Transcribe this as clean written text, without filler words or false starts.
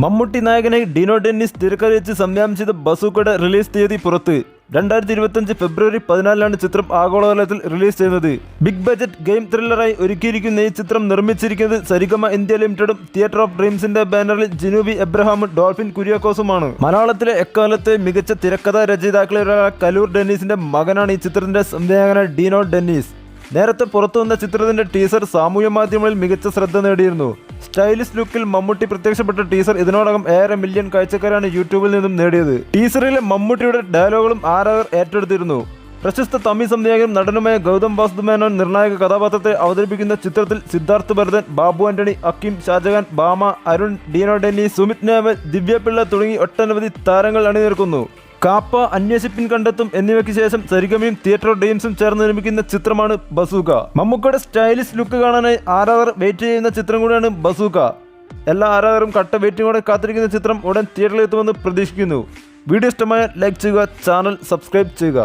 മമ്മൂട്ടി നായകനായി ഡിനോ ഡെന്നിസ് തിരക്കഥ സംവിധാനം ചെയ്ത ബസൂക്കയുടെ റിലീസ് തീയതി പുറത്ത്. 2025 ഫെബ്രുവരി 14 ചിത്രം ആഗോളതലത്തിൽ റിലീസ് ചെയ്യുന്നത്. ബിഗ് ബജറ്റ് ഗെയിം ത്രില്ലറായി ഒരുക്കിയിരിക്കുന്ന ഈ ചിത്രം നിർമ്മിച്ചിരിക്കുന്നത് സരിഗമ ഇന്ത്യ ലിമിറ്റഡും തിയേറ്റർ ഓഫ് ഡ്രീംസിന്റെ ബാനറിൽ ജിനൂബി എബ്രഹാമും ഡോൾഫിൻ കുര്യാക്കോസുമാണ്. മലയാളത്തിലെ എക്കാലത്തെ മികച്ച തിരക്കഥാ രചയിതാക്കളിലൊരാളായ കലൂർ ഡെന്നീസിന്റെ മകനാണ് ഈ ചിത്രത്തിന്റെ സംവിധായകനായ ഡിനോ ഡെന്നീസ്. നേരത്തെ പുറത്തുവന്ന ചിത്രത്തിന്റെ ടീസർ സാമൂഹ്യ മാധ്യമങ്ങളിൽ മികച്ച ശ്രദ്ധ നേടിയിരുന്നു. സ്റ്റൈലിഷ് ലുക്കിൽ മമ്മൂട്ടി പ്രത്യക്ഷപ്പെട്ട ടീസർ ഇതിനോടകം 1.5 മില്യൺ കാഴ്ചക്കാരാണ് യൂട്യൂബിൽ നിന്നും നേടിയത്. ടീസറിലെ മമ്മൂട്ടിയുടെ ഡയലോഗുകളും ആരാധകർ ഏറ്റെടുത്തിരുന്നു. പ്രശസ്ത തമിഴ് സംവിധായകനും നടനുമായ ഗൗതം വാസുദേവൻ നിർണായക കഥാപാത്രത്തെ അവതരിപ്പിക്കുന്ന ചിത്രത്തിൽ സിദ്ധാർത്ഥ് ഭരതൻ, ബാബു ആന്റണി, അക്കീം ഷാജഹാൻ, ഭാമ, അരുൺ, ഡിനോ ഡെന്നീസ്, സുമിത് നാവൽ, ദിവ്യ പിള്ള തുടങ്ങി ഒട്ടനവധി താരങ്ങൾ അണിനിരക്കുന്നു. കാപ്പ, അന്വേഷിപ്പിൻ കണ്ടെത്തും എന്നിവയ്ക്ക് ശേഷം സരിഗമയും തിയേറ്റർ ഓഫ് ഡ്രീംസും ചേർന്ന് നിർമ്മിക്കുന്ന ചിത്രമാണ് ബസൂക്ക. മമ്മൂക്കയുടെ സ്റ്റൈലിഷ് ലുക്ക് കാണാനായി ആരാധകർ വെയിറ്റ് ചെയ്യുന്ന ചിത്രം കൂടിയാണ് ബസൂക്ക. എല്ലാ ആരാധകരും കട്ട വെയിറ്റിംഗോടെ കാത്തിരിക്കുന്ന ചിത്രം ഉടൻ തിയേറ്ററിൽ എത്തുമെന്ന് പ്രതീക്ഷിക്കുന്നു. വീഡിയോ ഇഷ്ടമായ ലൈക്ക് ചെയ്യുക, ചാനൽ സബ്സ്ക്രൈബ് ചെയ്യുക.